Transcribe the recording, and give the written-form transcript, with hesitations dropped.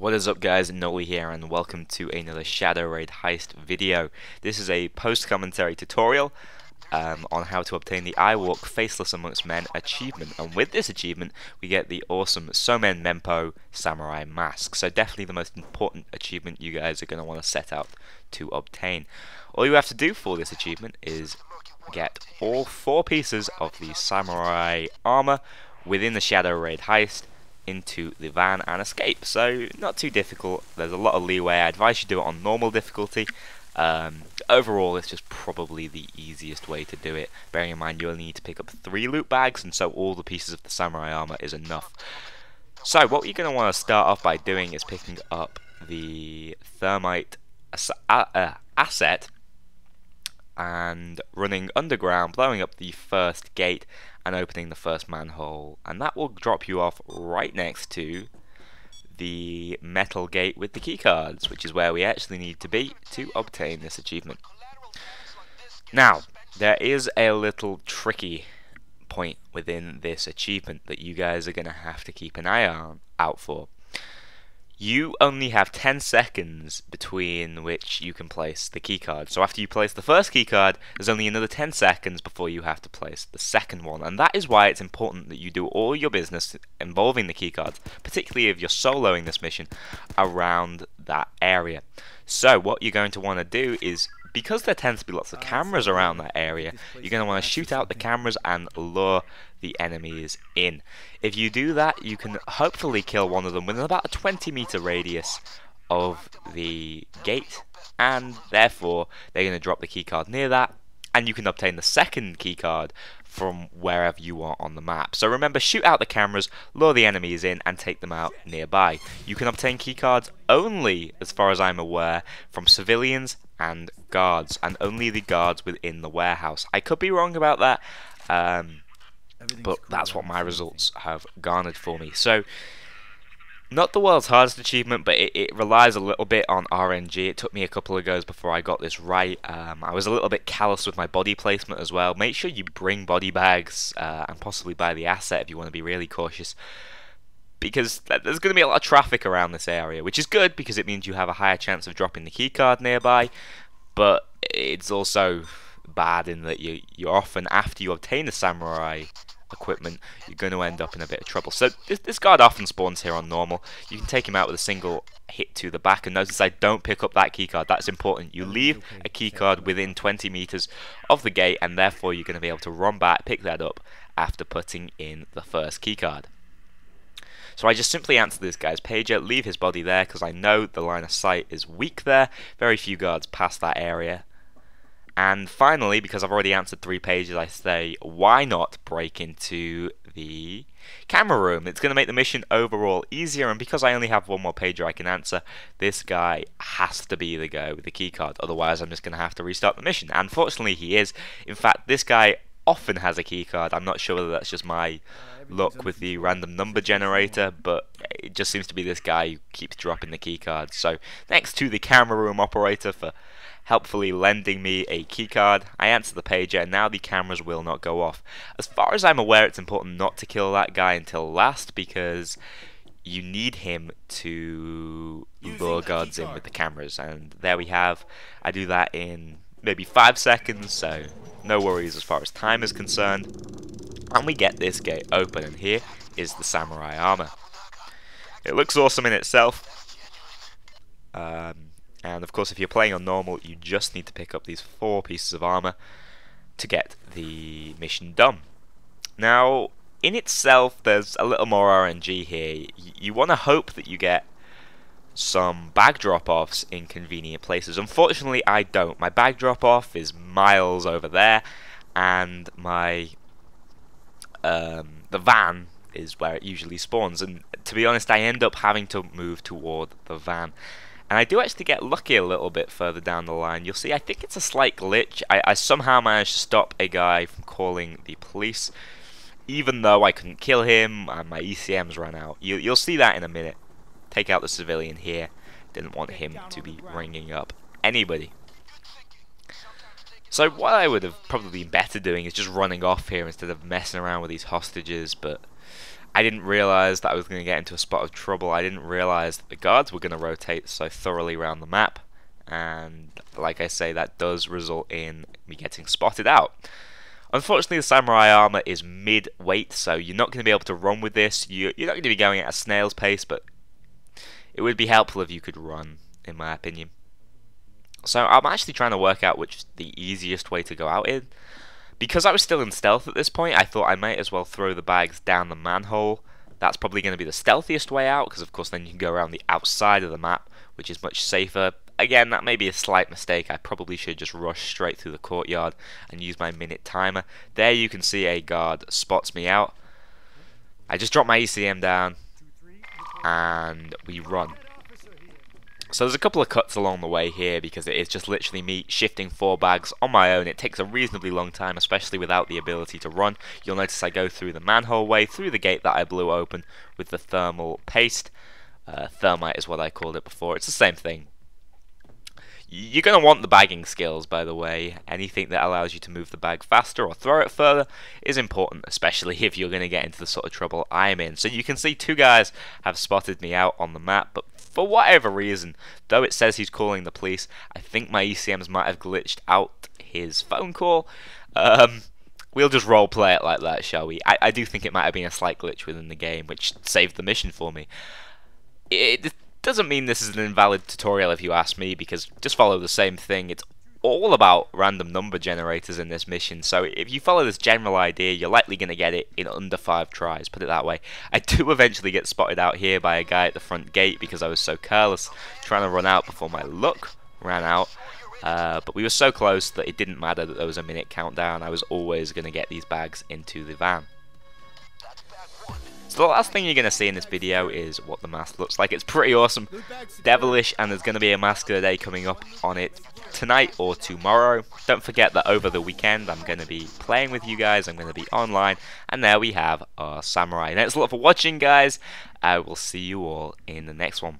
What is up guys, Noli here and welcome to another Shadow Raid heist video. This is a post-commentary tutorial on how to obtain the I Walk Faceless Amongst Men achievement, and with this achievement we get the awesome Somen Mempo Mask. So definitely the most important achievement you guys are going to want to set out to obtain. All you have to do for this achievement is get all 4 pieces of the samurai armor within the Shadow Raid heist into the van and escape. So not too difficult, there's a lot of leeway. I advise you do it on normal difficulty. Overall it's just probably the easiest way to do it, bearing in mind you only need to pick up 3 loot bags, and so all the pieces of the samurai armor is enough. So what you're going to want to start off by doing is picking up the thermite asset and running underground, blowing up the first gate and opening the first manhole, and that will drop you off right next to the metal gate with the keycards, which is where we actually need to be to obtain this achievement. Now, there is a little tricky point within this achievement that you guys are going to have to keep an eye out for. You only have 10 seconds between which you can place the keycard. So after you place the first keycard, there's only another 10 seconds before you have to place the second one. And that is why it's important that you do all your business involving the keycards, particularly if you're soloing this mission, around that area. So what you're going to want to do is, because there tends to be lots of cameras around that area, you're going to want to shoot out the cameras and lure the enemies in. If you do that, you can hopefully kill one of them within about a 20-meter radius of the gate, and therefore they're going to drop the keycard near that, and you can obtain the second keycard from wherever you are on the map. So remember, shoot out the cameras, lure the enemies in, and take them out nearby. You can obtain keycards only, as far as I'm aware, from civilians and guards, and only the guards within the warehouse. I could be wrong about that, but that's what my results have garnered for me. So, not the world's hardest achievement, but it relies a little bit on RNG. It took me a couple of goes before I got this right. I was a little bit callous with my body placement as well. Make sure you bring body bags and possibly buy the asset if you want to be really cautious, because there's going to be a lot of traffic around this area, which is good because it means you have a higher chance of dropping the keycard nearby, but it's also bad in that you're often, after you obtain the samurai equipment, you're going to end up in a bit of trouble. So this guard often spawns here on normal. You can take him out with a single hit to the back, and notice I don't pick up that keycard. That's important. You leave a keycard within 20 meters of the gate, and therefore you're going to be able to run back, pick that up after putting in the first keycard. So I just simply answer this guy's pager, leave his body there because I know the line of sight is weak there. Very few guards pass that area. And finally, because I've already answered 3 pages, I say, why not break into the camera room? It's going to make the mission overall easier, and because I only have 1 more pager I can answer, this guy has to be the guy with the keycard. Otherwise, I'm just going to have to restart the mission. And fortunately, he is. In fact, this guy often has a keycard. I'm not sure whether that's just my luck with the random number generator, but it just seems to be this guy who keeps dropping the keycards. So, thanks to the camera room operator for helpfully lending me a keycard. I answer the pager, and now the cameras will not go off. As far as I'm aware, it's important not to kill that guy until last, because you need him to lure guards in with the cameras. And there we have. I do that in maybe 5 seconds, so no worries as far as time is concerned. And we get this gate open, and here is the samurai armor. It looks awesome in itself. And of course, if you're playing on normal, you just need to pick up these 4 pieces of armor to get the mission done. Now, in itself, there's a little more RNG here. You want to hope that you get some bag drop-offs in convenient places. Unfortunately, I don't. My bag drop-off is miles over there, and my the van is where it usually spawns. And to be honest, I end up having to move toward the van. And I do actually get lucky a little bit further down the line. You'll see, I think it's a slight glitch. I somehow managed to stop a guy from calling the police, even though I couldn't kill him and my ECMs ran out. You'll see that in a minute. Take out the civilian here. Didn't want him to be ringing up anybody. So what I would have probably been better doing is just running off here instead of messing around with these hostages, but I didn't realise that I was going to get into a spot of trouble. I didn't realise that the guards were going to rotate so thoroughly around the map, and like I say, that does result in me getting spotted out. Unfortunately, the samurai armor is mid-weight, so you're not going to be able to run with this. You're not going to be going at a snail's pace, but it would be helpful if you could run, in my opinion. So I'm actually trying to work out which is the easiest way to go out in. Because I was still in stealth at this point, I thought I might as well throw the bags down the manhole. That's probably going to be the stealthiest way out, because of course then you can go around the outside of the map, which is much safer. Again, that may be a slight mistake. I probably should just rush straight through the courtyard and use my minute timer. There you can see a guard spots me out. I just drop my ECM down, and we run. So there's a couple of cuts along the way here because it is just literally me shifting 4 bags on my own. It takes a reasonably long time, especially without the ability to run. You'll notice I go through the manhole way, through the gate that I blew open with the thermal paste. Thermite is what I called it before. It's the same thing. You're going to want the bagging skills, by the way. Anything that allows you to move the bag faster or throw it further is important, especially if you're going to get into the sort of trouble I'm in. So you can see 2 guys have spotted me out on the map, but for whatever reason, though it says he's calling the police, I think my ECMs might have glitched out his phone call. We'll just roleplay it like that, shall we? I do think it might have been a slight glitch within the game, which saved the mission for me. It doesn't mean this is an invalid tutorial if you ask me, because just follow the same thing. It's all about random number generators in this mission, so if you follow this general idea, you're likely going to get it in under 5 tries, put it that way. I do eventually get spotted out here by a guy at the front gate because I was so careless trying to run out before my luck ran out, but we were so close that it didn't matter that there was a minute countdown. I was always going to get these bags into the van. So the last thing you're going to see in this video is what the mask looks like. It's pretty awesome, devilish, and there's going to be a mask of the day coming up on it tonight or tomorrow. Don't forget that over the weekend I'm going to be playing with you guys. I'm going to be online, and there we have our samurai. Thanks a lot for watching, guys. I will see you all in the next one.